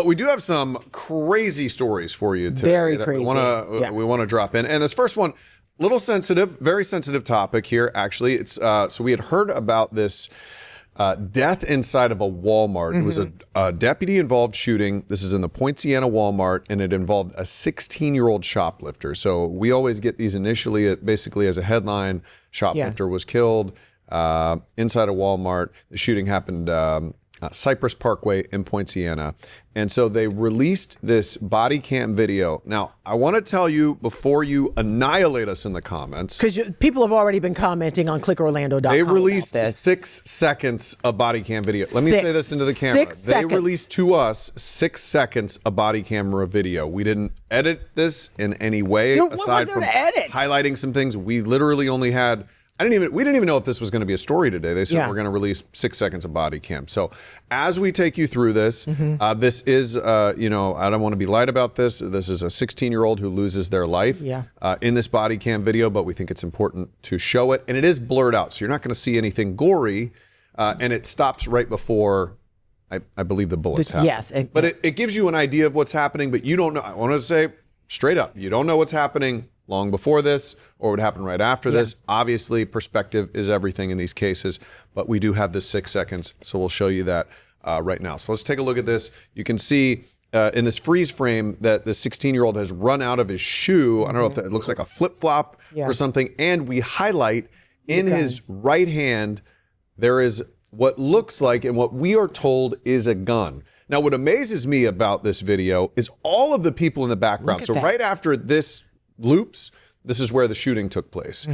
But we do have some crazy stories for you today. Very crazy. We want to drop in. And this first one, little sensitive, very sensitive topic here, actually. It's so we had heard about this death inside of a Walmart. It was a deputy-involved shooting. This is in the Poinciana Walmart, and it involved a 16-year-old shoplifter. So we always get these initially basically as a headline, shoplifter was killed inside a Walmart. The shooting happened Cypress Parkway in Poinciana. And so they released this body cam video. Now, I want to tell you before you annihilate us in the comments. Because people have already been commenting on clickorlando.com. They released 6 seconds of body cam video. Let me say this into the camera. They released to us 6 seconds of body camera video. We didn't edit this in any way aside from highlighting some things. We literally only had... we didn't even know if this was going to be a story today. They said we're going to release 6 seconds of body cam. So as we take you through this, this is, I don't want to be light about this. This is a 16-year-old who loses their life in this body cam video, but we think it's important to show it. And it is blurred out, so you're not going to see anything gory. And it stops right before, I believe, the bullets happen. Yes. But it gives you an idea of what's happening, but you don't know. I want to say straight up, you don't know what's happening long before this or would happen right after this. Obviously, perspective is everything in these cases, but we do have this 6 seconds, so we'll show you that right now. So let's take a look at this. You can see in this freeze frame that the 16-year-old has run out of his shoe. I don't know if that looks like a flip-flop or something, and we highlight in his right hand, there is what looks like and what we are told is a gun. Now, what amazes me about this video is all of the people in the background. So right after this loops, this is where the shooting took place.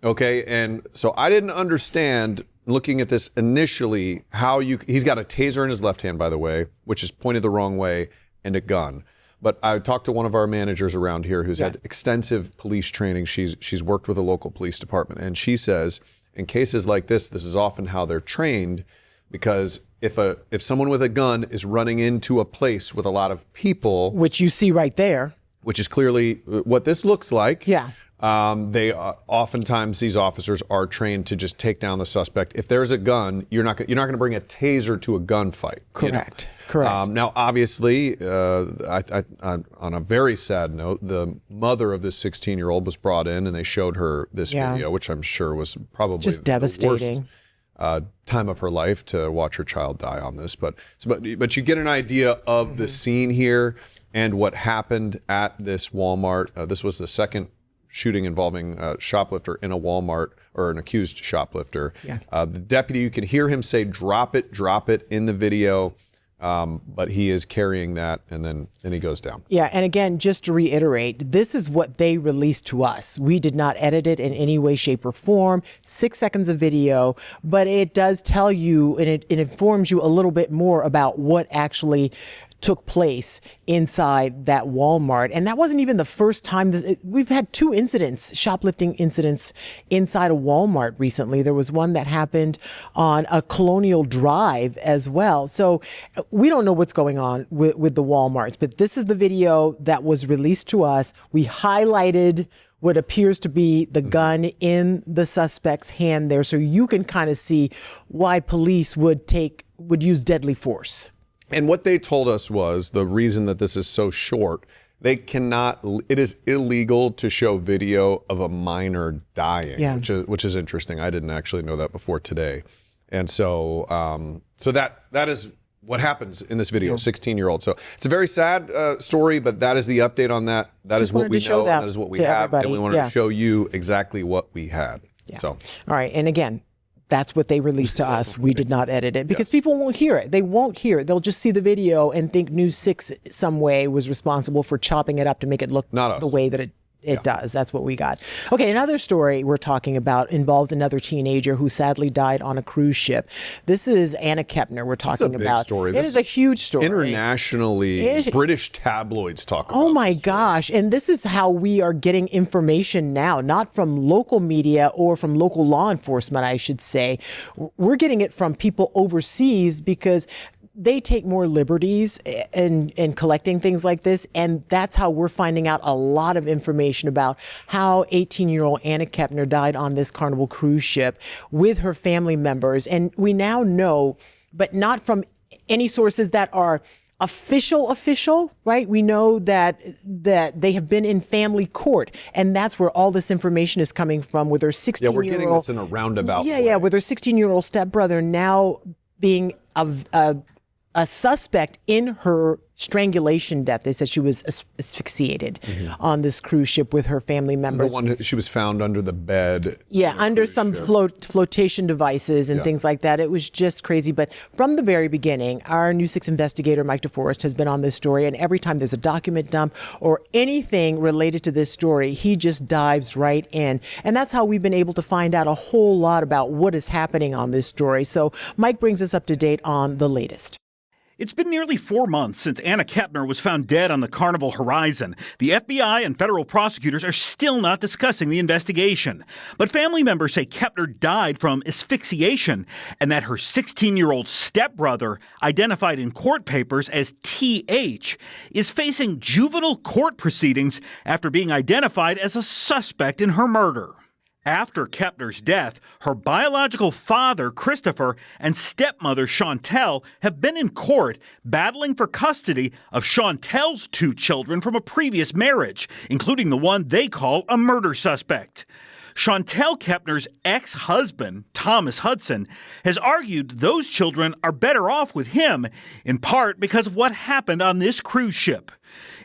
Okay, and so I didn't understand, looking at this initially, how he's got a taser in his left hand, by the way, which is pointed the wrong way, and a gun. But I talked to one of our managers around here who's had extensive police training. She's worked with a local police department, and she says in cases like this is often how they're trained, because if someone with a gun is running into a place with a lot of people, which you see right there, which is clearly what this looks like. Yeah. They oftentimes, these officers are trained to just take down the suspect. If there's a gun, you're not going to bring a taser to a gunfight. Correct. Correct. Now, obviously, on a very sad note, the mother of this 16-year-old was brought in, and they showed her this video, which I'm sure was probably just devastating. The worst time of her life to watch her child die on this. But you get an idea of the scene here and what happened at this Walmart. This was the second shooting involving a shoplifter in a Walmart, or an accused shoplifter. The deputy, you can hear him say, drop it in the video. But he is carrying that, and then he goes down. Yeah, and again, just to reiterate, this is what they released to us. We did not edit it in any way, shape, or form. 6 seconds of video, but it does tell you, and it informs you a little bit more about what actually took place inside that Walmart. And that wasn't even the first time. We've had 2 incidents, shoplifting incidents inside a Walmart recently. There was one that happened on a Colonial Drive as well. So we don't know what's going on with the Walmarts, but this is the video that was released to us. We highlighted what appears to be the gun in the suspect's hand there, so you can kind of see why police would use deadly force. And what they told us was the reason that this is so short, it is illegal to show video of a minor dying, which is interesting. I didn't actually know that before today. And so that is what happens in this video, 16-year-old. So it's a very sad story, but that is the update on that. That is what we know, and that is what we have, and we wanted to show you exactly what we had. So, all right, and again, that's what they released to us. We did not edit it because people won't hear it. They won't hear it. They'll just see the video and think News 6 some way was responsible for chopping it up to make it look the way that it does. That's what we got. Okay, another story we're talking about involves another teenager who sadly died on a cruise ship. This is Anna Kepner we're talking about. Story. It is a huge story. Internationally, British tabloids talk about it. Oh my gosh. And this is how we are getting information now, not from local media or from local law enforcement, I should say. We're getting it from people overseas because they take more liberties in collecting things like this. And that's how we're finding out a lot of information about how 18-year-old Anna Kepner died on this Carnival cruise ship with her family members. And we now know, but not from any sources that are official, right? We know that they have been in family court, and that's where all this information is coming from. With her 16-year-old, we're getting this in a roundabout way. Yeah, with her 16-year-old stepbrother now being a suspect in her strangulation death. They said she was asphyxiated on this cruise ship with her family members. This is the one she was found under the bed. Yeah, under some flotation devices and things like that. It was just crazy. But from the very beginning, our News 6 investigator, Mike DeForest, has been on this story. And every time there's a document dump or anything related to this story, he just dives right in. And that's how we've been able to find out a whole lot about what is happening on this story. So Mike brings us up to date on the latest. It's been nearly 4 months since Anna Kepner was found dead on the Carnival Horizon. The FBI and federal prosecutors are still not discussing the investigation. But family members say Kepner died from asphyxiation and that her 16-year-old stepbrother, identified in court papers as TH, is facing juvenile court proceedings after being identified as a suspect in her murder. After Kepner's death, her biological father, Christopher, and stepmother, Chantel, have been in court battling for custody of Chantel's 2 children from a previous marriage, including the one they call a murder suspect. Chantel Kepner's ex-husband, Thomas Hudson, has argued those children are better off with him, in part because of what happened on this cruise ship.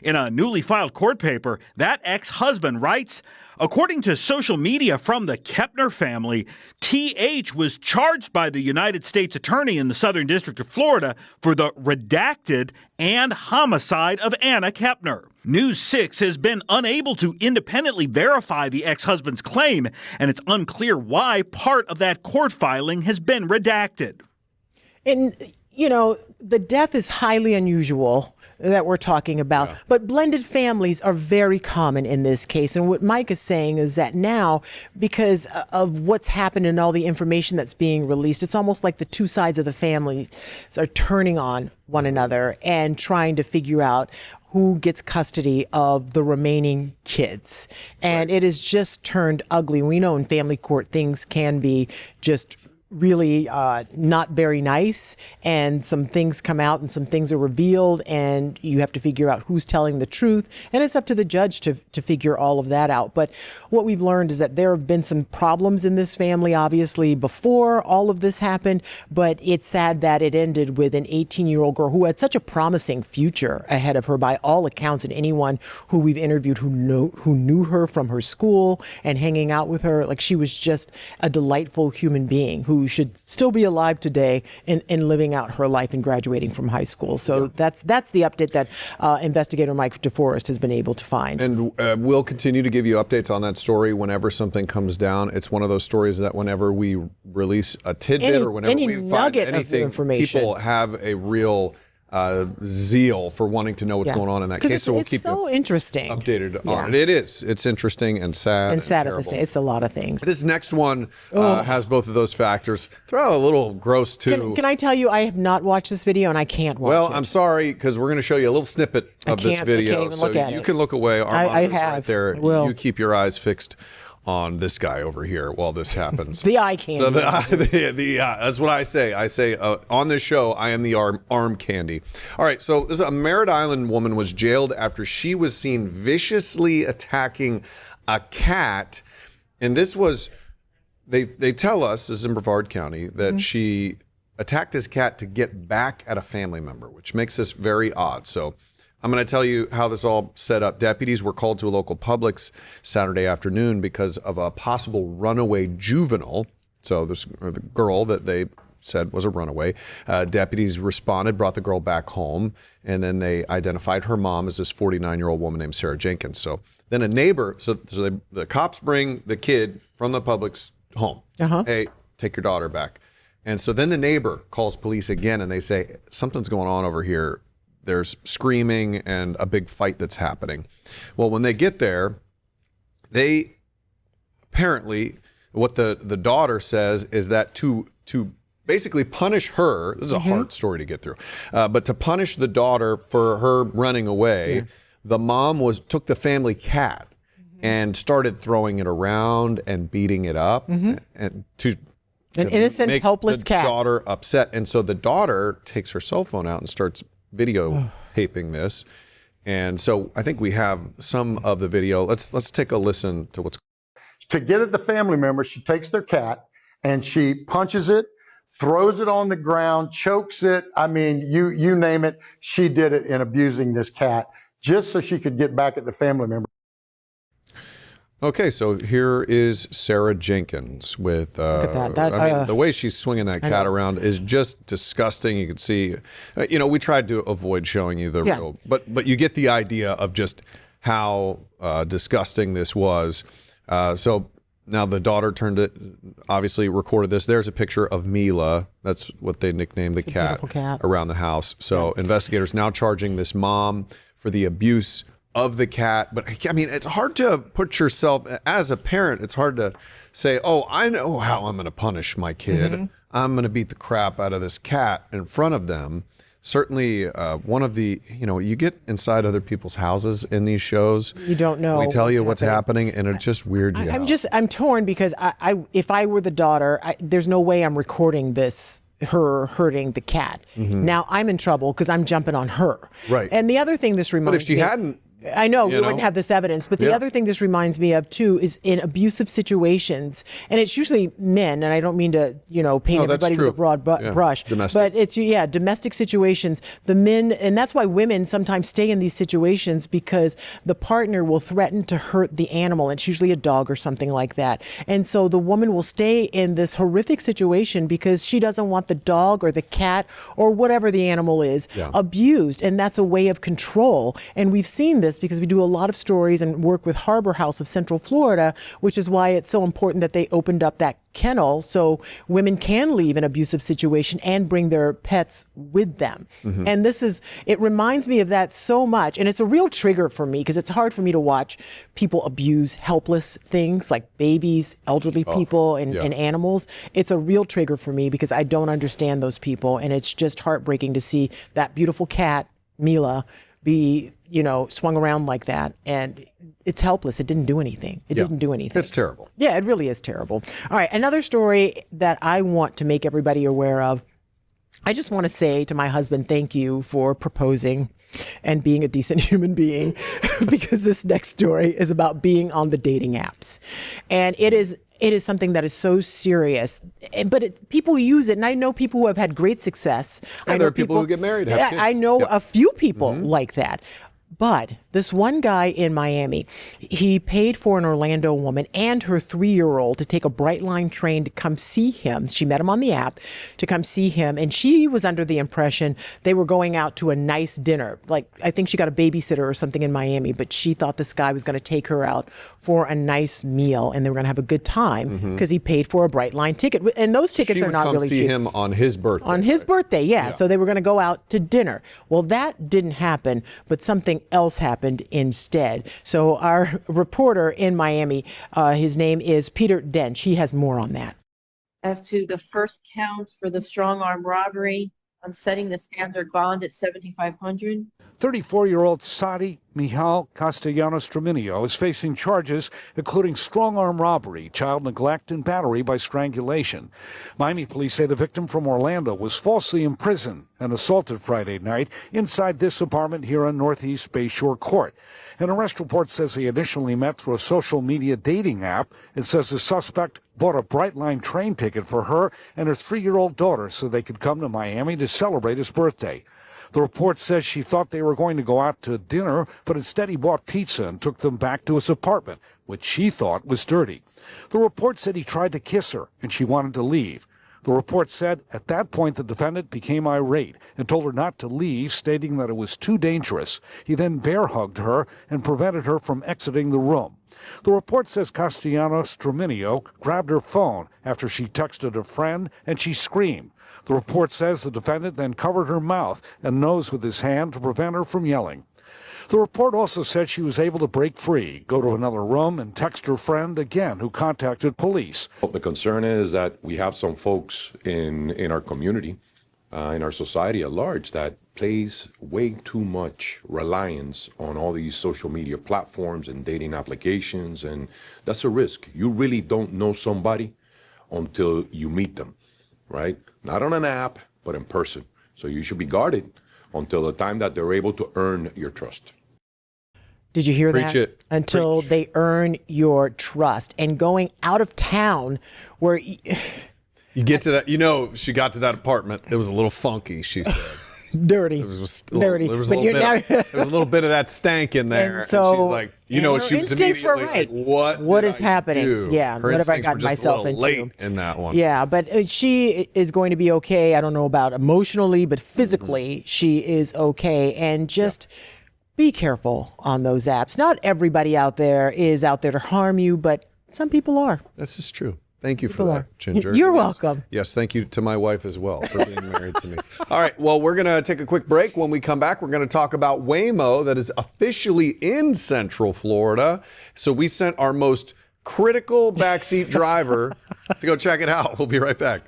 In a newly filed court paper, that ex-husband writes, according to social media from the Kepner family, TH was charged by the United States Attorney in the Southern District of Florida for the redacted and homicide of Anna Kepner. News 6 has been unable to independently verify the ex-husband's claim, and it's unclear why part of that court filing has been redacted. And, you know, the death is highly unusual that we're talking about, but blended families are very common in this case. And what Mike is saying is that now, because of what's happened and all the information that's being released, it's almost like the two sides of the family are turning on one another and trying to figure out who gets custody of the remaining kids. And it has just turned ugly. We know in family court things can be just really not very nice, and some things come out and some things are revealed, and you have to figure out who's telling the truth, and it's up to the judge to figure all of that out. But what we've learned is that there have been some problems in this family, obviously, before all of this happened, but it's sad that it ended with an 18-year-old girl who had such a promising future ahead of her by all accounts, and anyone who we've interviewed who knew her from her school and hanging out with her, like, she was just a delightful human being who should still be alive today and living out her life and graduating from high school. So that's the update that investigator Mike DeForest has been able to find. And we'll continue to give you updates on that story whenever something comes down. It's one of those stories that whenever we release a tidbit or whenever we find anything, people have a real zeal for wanting to know what's going on in that case. So we'll keep so interesting. Updated on it. It is. It's interesting and sad. And sad at the same. It's a lot of things. This next one has both of those factors. Throw out a little gross too. Can I tell you, I have not watched this video and I can't watch it. Well, I'm sorry, because we're going to show you a little snippet of this video. I can't even look at it. Can look away. Our monitor's right there. You keep your eyes fixed on this guy over here while this happens. The eye candy. So that's what I say. I say on this show, I am the arm candy. All right, so a Merritt Island woman was jailed after she was seen viciously attacking a cat. And this was, they tell us, this is in Brevard County, that she attacked this cat to get back at a family member, which makes this very odd. So I'm going to tell you how this all set up. Deputies were called to a local Publix Saturday afternoon because of a possible runaway juvenile. So the girl that they said was a runaway. Deputies responded, brought the girl back home, and then they identified her mom as this 49-year-old woman named Sarah Jenkins. So then a neighbor, the cops bring the kid from the Publix home. Hey, take your daughter back. And so then the neighbor calls police again, and they say, something's going on over here. There's screaming and a big fight that's happening. Well, when they get there, they apparently, what the daughter says is that to basically punish her, this is a hard story to get through, but to punish the daughter for her running away, the mom took the family cat and started throwing it around and beating it up and to innocent, make helpless the cat. Daughter upset. And so the daughter takes her cell phone out and starts videotaping this. And so I think we have some of the video. Let's take a listen to what's. To get at the family member, she takes their cat and she punches it, throws it on the ground, chokes it. I mean, you name it. She did it in abusing this cat just so she could get back at the family member. Okay, so here is Sarah Jenkins with, Look at that. I mean, the way she's swinging that cat around is just disgusting. You can see, we tried to avoid showing you the real, but you get the idea of just how disgusting this was. So now the daughter obviously recorded this. There's a picture of Mila. That's what they nicknamed the cat around the house. So investigators now charging this mom for the abuse of the cat. But I mean, it's hard to put yourself, as a parent, it's hard to say, oh, I know how I'm going to punish my kid. I'm going to beat the crap out of this cat in front of them. Certainly, one of the, you get inside other people's houses in these shows. You don't know. We tell you what's happening, and it just weirds you out. I'm torn because if I were the daughter, there's no way I'm recording this, her hurting the cat. Now I'm in trouble because I'm jumping on her. Right. And the other thing this reminds me. But if she hadn't. I know we wouldn't have this evidence, but the other thing this reminds me of too is in abusive situations, and it's usually men, and I don't mean to, paint everybody with a broad brush, Domestic. but it's domestic situations. The men, and that's why women sometimes stay in these situations because the partner will threaten to hurt the animal. It's usually a dog or something like that, and so the woman will stay in this horrific situation because she doesn't want the dog or the cat or whatever the animal is abused, and that's a way of control. And we've seen this because we do a lot of stories and work with Harbor House of Central Florida, which is why it's so important that they opened up that kennel so women can leave an abusive situation and bring their pets with them. And it reminds me of that so much. And it's a real trigger for me because it's hard for me to watch people abuse helpless things like babies, elderly people, and animals. It's a real trigger for me because I don't understand those people. And it's just heartbreaking to see that beautiful cat, Mila, be swung around like that, and it's helpless. It didn't do anything. It didn't do anything. It's terrible. Yeah, it really is terrible. All right, another story that I want to make everybody aware of. I just want to say to my husband, thank you for proposing and being a decent human being, because this next story is about being on the dating apps, and it is something that is so serious, but people use it, and I know people who have had great success. I know there are people who get married, have kids. I know a few people like that. But this one guy in Miami, he paid for an Orlando woman and her 3-year-old to take a Brightline train to come see him. She met him on the app to come see him. And she was under the impression they were going out to a nice dinner. Like, I think she got a babysitter or something in Miami, but she thought this guy was going to take her out for a nice meal and they were going to have a good time because he paid for a Brightline ticket. And those tickets are not really cheap. She would come see him on his birthday. On his birthday, yeah. So they were going to go out to dinner. Well, that didn't happen, but something else happened instead. So our reporter in Miami, his name is Peter Dench. He has more on that. As to the first count for the strong arm robbery, I'm setting the standard bond at $7,500. 34-year-old Sadi Mihal Castellanos-Straminio is facing charges including strong-arm robbery, child neglect, and battery by strangulation. Miami police say the victim from Orlando was falsely imprisoned and assaulted Friday night inside this apartment here on Northeast Bayshore Court. An arrest report says he initially met through a social media dating app. It says the suspect bought a Brightline train ticket for her and her 3-year-old daughter so they could come to Miami to celebrate his birthday. The report says she thought they were going to go out to dinner, but instead he bought pizza and took them back to his apartment, which she thought was dirty. The report said he tried to kiss her and she wanted to leave. The report said at that point the defendant became irate and told her not to leave, stating that it was too dangerous. He then bear hugged her and prevented her from exiting the room. The report says Castellanos-Straminio grabbed her phone after she texted a friend and she screamed. The report says the defendant then covered her mouth and nose with his hand to prevent her from yelling. The report also said she was able to break free, go to another room, and text her friend again, who contacted police. The concern is that we have some folks in our community, in our society at large, that place way too much reliance on all these social media platforms and dating applications, and that's a risk. You really don't know somebody until you meet them, right? Not on an app, but in person. So you should be guarded until the time that they're able to earn your trust. Did you hear Preach that? it. Until Preach. they earn your trust. And going out of town where You get to that, she got to that apartment. It was a little funky, she said. dirty. It was Dirty. There was But you're now- there was a little bit of that stank in there. And so- she's like, and her she was instincts were immediately right. like, What did is I happening? do? Yeah, Her what have I instincts gotten were just myself a little into? late in that one. Yeah, but she is going to be okay. I don't know about emotionally, but physically, she is okay. And just be careful on those apps. Not everybody out there is out there to harm you, but some people are. This is true. Thank you for People that, are. Ginger. You're Yes. welcome. Yes, thank you to my wife as well for being married to me. All right, well, we're going to take a quick break. When we come back, we're going to talk about Waymo that is officially in Central Florida. So we sent our most critical backseat driver to go check it out. We'll be right back.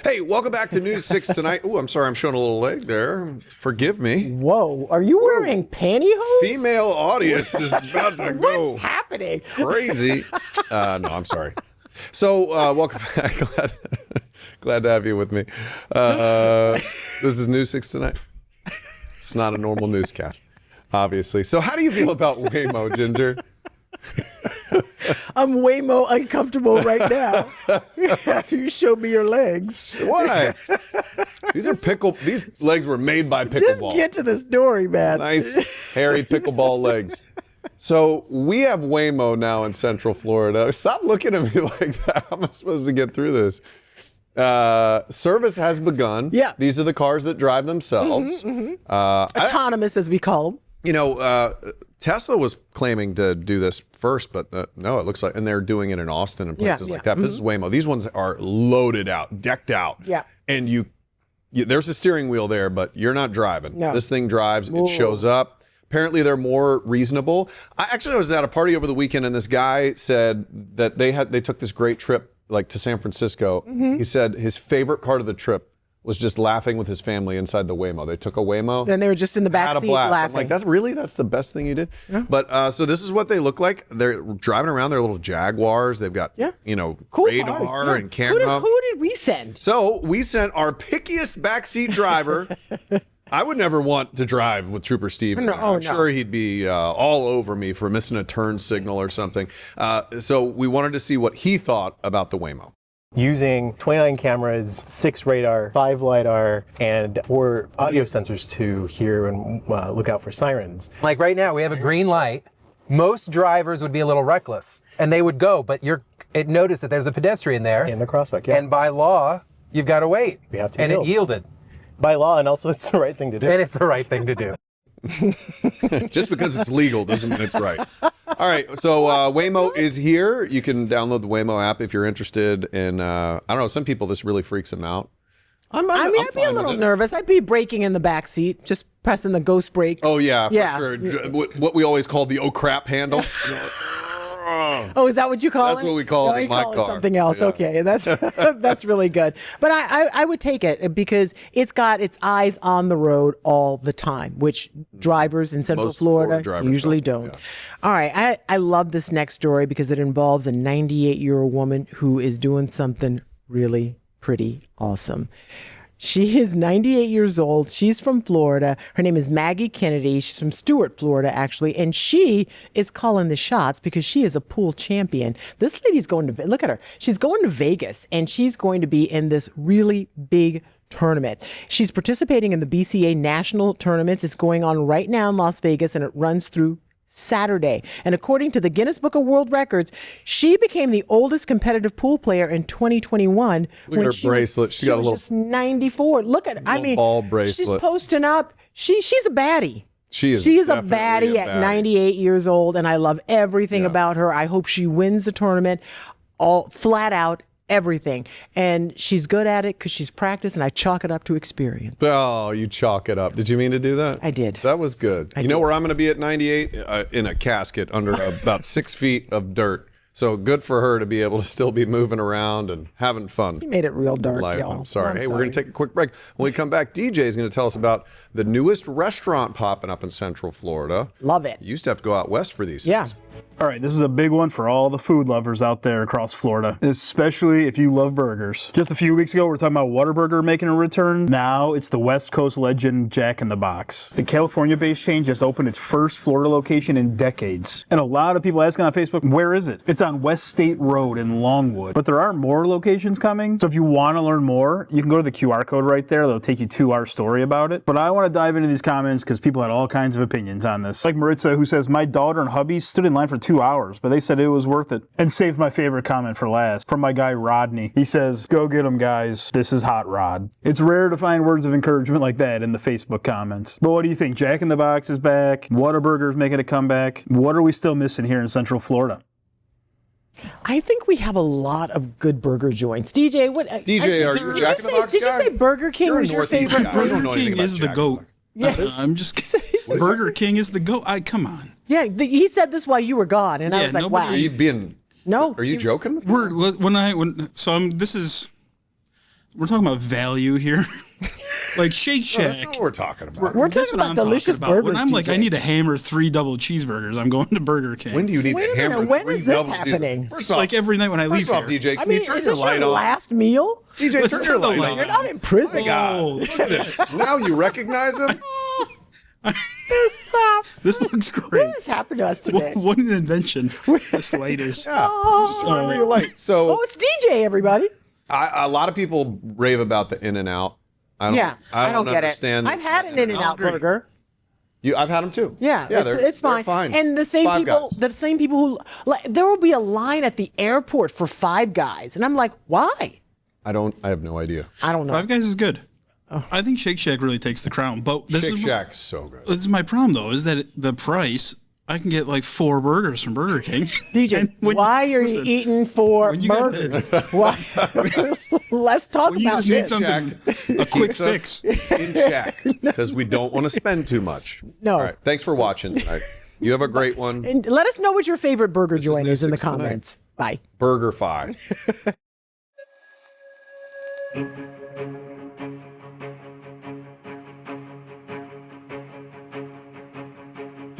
Hey, welcome back to News 6 tonight. Oh, I'm sorry, I'm showing a little leg there. Forgive me. Whoa, are you wearing pantyhose? Female audience is about to go What's happening? crazy. No, I'm sorry. So, welcome back. Glad to have you with me. This is News 6 tonight. It's not a normal newscast, obviously. So, how do you feel about Waymo, Ginger? I'm way more uncomfortable right now. You showed me your legs. Why? These legs were made by Just pickleball. get to the story, man. Nice, hairy pickleball legs. So we have Waymo now in Central Florida. Stop looking at me like that. How am I supposed to get through this? Service has begun. Yeah. These are the cars that drive themselves. Autonomous, as we call them. Tesla was claiming to do this first, but no, it looks like, and they're doing it in Austin and places like that. This is Waymo. These ones are loaded out, decked out. Yeah. And there's a steering wheel there, but you're not driving. No. This thing drives. It shows up. Apparently, they're more reasonable. I was at a party over the weekend, and this guy said that they took this great trip like to San Francisco. He said his favorite part of the trip was just laughing with his family inside the Waymo. They took a Waymo. Then they were just in the back Had a seat blast. laughing. I'm like, that's the best thing you did. Yeah. But so this is what they look like. They're driving around their little Jaguars. They've got Cool radar cars, yeah. and camera. Who did we send? So we sent our pickiest backseat driver. I would never want to drive with Trooper Steve. I'm sure he'd be all over me for missing a turn signal or something. So we wanted to see what he thought about the Waymo. Using 29 cameras, 6 radar, 5 LiDAR, and 4 audio sensors to hear and look out for sirens. Like right now, we have a green light. Most drivers would be a little reckless, and they would go, but it noticed that there's a pedestrian there. In the crosswalk, yeah. And by law, you've got to wait. We have to and yield. it yielded. By law, and also it's the right thing to do. And it's the right thing to do. Just because it's legal doesn't mean it's right. All right, so Waymo is here. You can download the Waymo app if you're interested in, I don't know, some people this really freaks them out. I'd be a little nervous. I'd be braking in the back seat, just pressing the ghost brake. Oh, yeah, Yeah. for sure. What we always call the oh crap handle. Oh, is that what you call it? That's what we call it in you my call car. Something else. Yeah. Okay, that's really good. But I would take it because it's got its eyes on the road all the time, which drivers in Central Most Florida drivers usually don't. Yeah. All right, I love this next story because it involves a 98-year-old woman who is doing something really pretty awesome. She is 98 years old. She's from Florida. Her name is Maggie Kennedy. She's from Stuart, Florida, actually. And she is calling the shots because she is a pool champion. This lady's going to, look at her. She's going to Vegas and she's going to be in this really big tournament. She's participating in the BCA national tournaments. It's going on right now in Las Vegas and it runs through Saturday. And according to the Guinness Book of World Records, she became the oldest competitive pool player in 2021. Look at her bracelet. She's got a little just 94. Look at, ball bracelet. She's posting up. She's a baddie. She's a baddie at 98 years old, and I love everything about her. I hope she wins the tournament, all flat out. Everything. And she's good at it because she's practiced, and I chalk it up to experience. Oh, you chalk it up. Did you mean to do that? I did. That was good. You know where I'm going to be at 98? In a casket under about 6 feet of dirt. So good for her to be able to still be moving around and having fun. You made it real dark, Life. y'all. I'm sorry. Hey, we're going to take a quick break. When we come back, DJ is going to tell us about the newest restaurant popping up in Central Florida. Love it. You used to have to go out west for these Yeah. things. All right, this is a big one for all the food lovers out there across Florida, especially if you love burgers. Just a few weeks ago, we were talking about Whataburger making a return. Now it's the West Coast legend Jack in the Box. The California-based chain just opened its first Florida location in decades. And a lot of people asking on Facebook, where is it? It's on West State Road in Longwood. But there are more locations coming. So if you want to learn more, you can go to the QR code right there. That'll take you to our story about it. But I want to dive into these comments because people had all kinds of opinions on this. Like Maritza, who says, my daughter and hubby stood in line for 2 hours, but they said it was worth it. And saved my favorite comment for last, from my guy Rodney. He says, go get 'em, guys. This is hot rod. It's rare to find words of encouragement like that in the Facebook comments. But what do you think? Jack in the Box is back. Whataburger's making a comeback. What are we still missing here in Central Florida? I think we have a lot of good burger joints. DJ, what? DJ, are you a Jack in the Box Did guy? you say Burger King You're a was your Northeast favorite? guy. You don't Burger know anything King about is the Jack in the goat. Box. Yes. I'm just Burger King is the goat. Come on. Yeah, he said this while you were gone, and I Yeah, was like, nobody- wow. Are you being? No. Are you joking? We're talking about value here. Like Shake No, Shack. that's not what we're talking about. We're That's talking what about I'm delicious talking about. When burgers, I'm like, DJ. I need to hammer 3 double cheeseburgers, I'm going to Burger King. When do you need Wait to a minute, hammer? when three is this double happening? First off, Like every night when I leave first off, here. DJ, I can mean, you turn is your this light your off? last meal? DJ, Let's turn turn your the light light on. You're not in prison. My God, Oh, look at this. Now you recognize him? Stop. This looks great. What has happened to us today? What an invention this light is. Yeah. Just remember your light. So Oh, it's DJ, everybody. a lot of people rave about the In-N-Out. I don't get understand. it. I've had an In-N-Out agree. burger. I've had them too. Yeah, they're it's fine. They're fine. And the It's same Five people, Guys. the same people who like, there will be a line at the airport for Five Guys, and I'm like, why? I have no idea. I don't know. Five Guys is good. I think Shake Shack really takes the crown. But this Shake is Shack is so good. This is my problem though, is that the price. I can get like 4 burgers from Burger King. DJ, why are you eating 4 when you got burgers? Why? Let's talk When you about just need this. something, a quick Keeps us fix. in check because we don't want to spend too much. No. All right. Thanks for watching tonight. You have a great one. And let us know what your favorite burger is joint New is in the 6 tonight. comments. Bye. Burger 5.